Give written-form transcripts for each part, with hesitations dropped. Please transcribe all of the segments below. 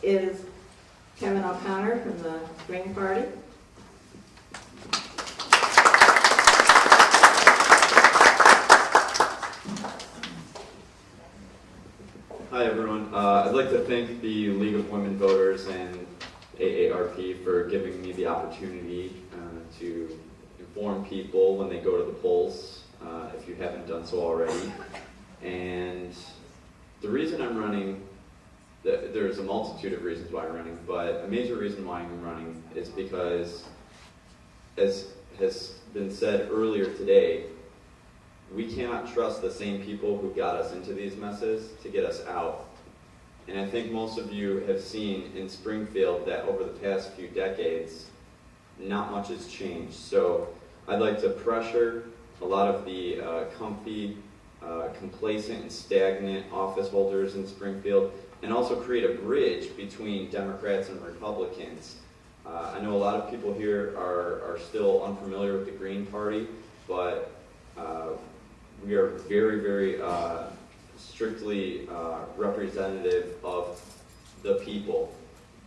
is Kevin O'Connor from the Spring Party. Hi everyone. I'd like to thank the League of Women Voters and AARP for giving me the opportunity to inform people when they go to the polls, if you haven't done so already. And the reason I'm running, there's a multitude of reasons why I'm running, but a major reason why I'm running is because, as has been said earlier today, we cannot trust the same people who got us into these messes to get us out. And I think most of you have seen in Springfield that over the past few decades, not much has changed. So I'd like to pressure a lot of the comfy, complacent and stagnant office holders in Springfield, and also create a bridge between Democrats and Republicans. I know a lot of people here are still unfamiliar with the Green Party, but we are very, very strictly representative of the people,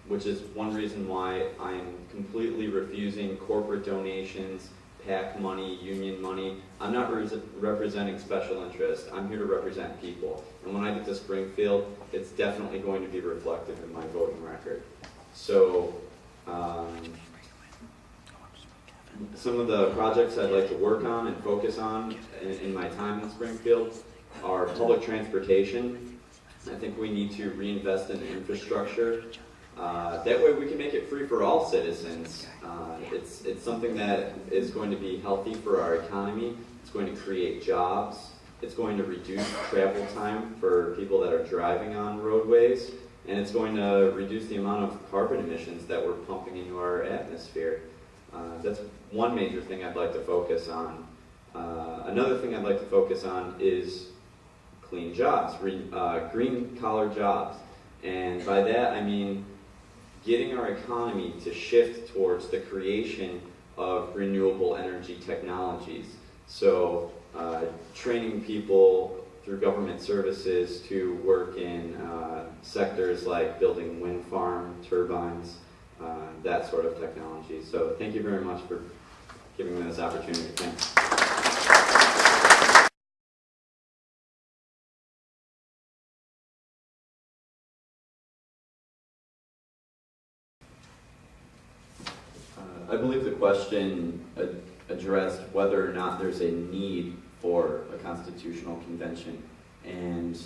which is one reason why I'm completely refusing corporate donations, PAC money, union money. I'm not representing special interest. I'm here to represent people. And when I get to Springfield, it's definitely going to be reflective in my voting record. So, some of the projects I'd like to work on and focus on in my time in Springfield are public transportation. I think we need to reinvest in infrastructure. That way we can make it free for all citizens. It's something that is going to be healthy for our economy. It's going to create jobs. It's going to reduce travel time for people that are driving on roadways. And it's going to reduce the amount of carbon emissions that we're pumping into our atmosphere. That's one major thing I'd like to focus on. Another thing I'd like to focus on is clean jobs, green collar jobs. And by that I mean getting our economy to shift towards the creation of renewable energy technologies. So training people through government services to work in sectors like building wind farm turbines, that sort of technology. So thank you very much for giving me this opportunity. Thanks. I believe the question addressed whether or not there's a need for a constitutional convention. And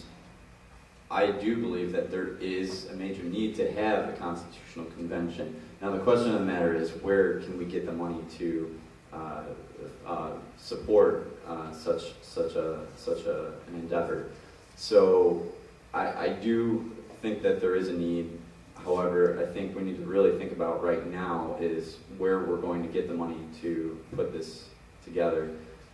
I do believe that there is a major need to have a constitutional convention. Now the question of the matter is, where can we get the money to support such an endeavor? So I do think that there is a need. However, I think we need to really think about right now is where we're going to get the money to put this together.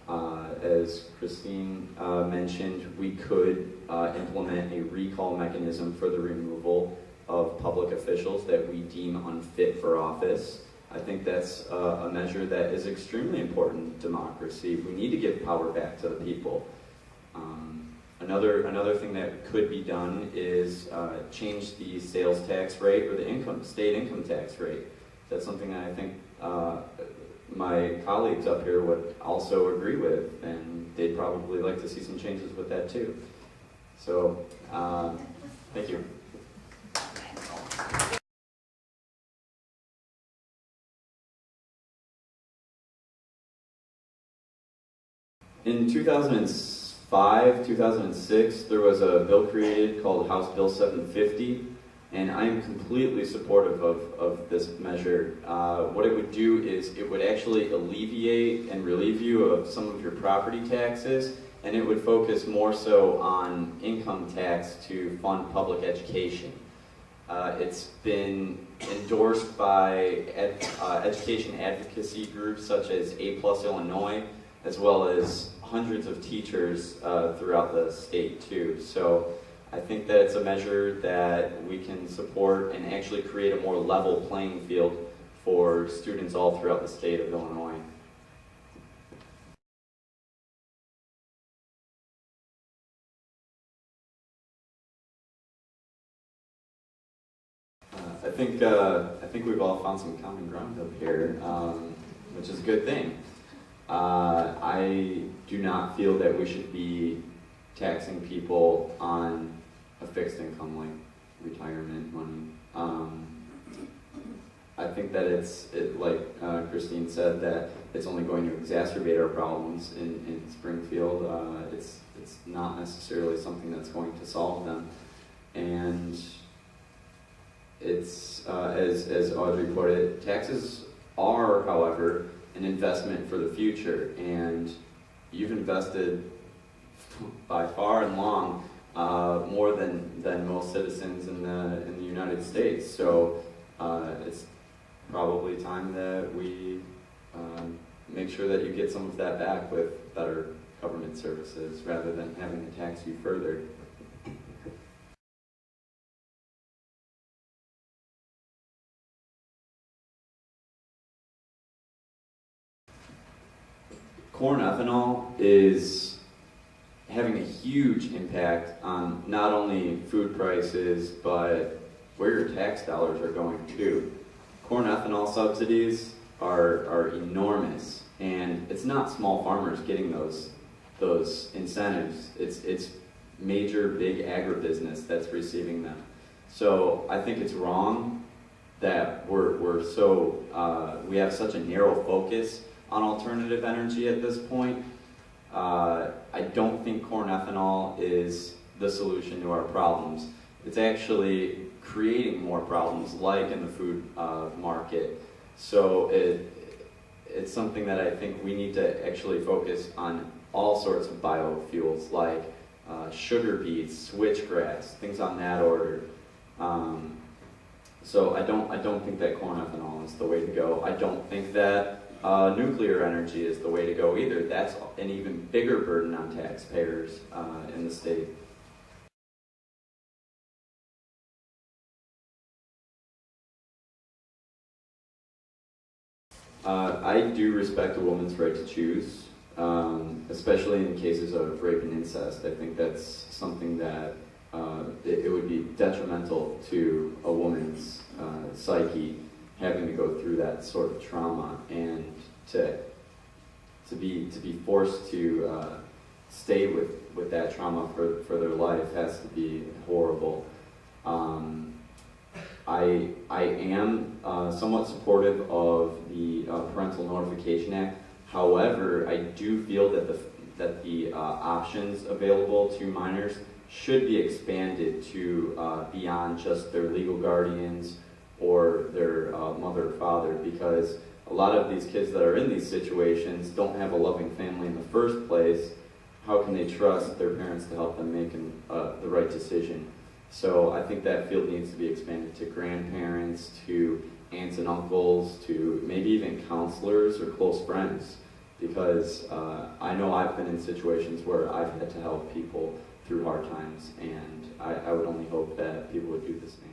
As Christine mentioned, we could implement a recall mechanism for the removal of public officials that we deem unfit for office. I think that's a measure that is extremely important in democracy. We need to give power back to the people. Another thing that could be done is change the sales tax rate or the state income tax rate. That's something that I think my colleagues up here would also agree with, and they'd probably like to see some changes with that too. So, thank you. In 2005, 2006, there was a bill created called House Bill 750, and I am completely supportive of this measure. What it would do is it would actually alleviate and relieve you of some of your property taxes, and it would focus more so on income tax to fund public education. It's been endorsed by education advocacy groups such as A+ Illinois, as well as hundreds of teachers throughout the state too. So I think that it's a measure that we can support and actually create a more level playing field for students all throughout the state of Illinois. I think we've all found some common ground up here, which is a good thing. I do not feel that we should be taxing people on a fixed income like retirement money. I think that like Christine said, that it's only going to exacerbate our problems in Springfield. It's not necessarily something that's going to solve them. And it's, as Audrey put it, taxes are, however, an investment for the future. And you've invested by far and long more than most citizens in the United States. So it's probably time that we make sure that you get some of that back with better government services rather than having to tax you further. Corn ethanol is having a huge impact on not only food prices, but where your tax dollars are going to. Corn ethanol subsidies are enormous, and it's not small farmers getting those incentives. It's major big agribusiness that's receiving them. So I think it's wrong that we have such a narrow focus on alternative energy at this point. I don't think corn ethanol is the solution to our problems. It's actually creating more problems, like in the food market. So it's something that I think we need to actually focus on all sorts of biofuels, like sugar beets, switchgrass, things on that order. So I don't think that corn ethanol is the way to go. I don't think that nuclear energy is the way to go either. That's an even bigger burden on taxpayers in the state. I do respect a woman's right to choose, especially in cases of rape and incest. I think that's something that it would be detrimental to a woman's psyche, having to go through that sort of trauma, and to be forced to stay with that trauma for their life has to be horrible. I am somewhat supportive of the Parental Notification Act. However, I do feel that the options available to minors should be expanded to beyond just their legal guardians or their mother or father, because a lot of these kids that are in these situations don't have a loving family in the first place. How can they trust their parents to help them make the right decision? So I think that field needs to be expanded to grandparents, to aunts and uncles, to maybe even counselors or close friends, because I know I've been in situations where I've had to help people through hard times, and I would only hope that people would do the same.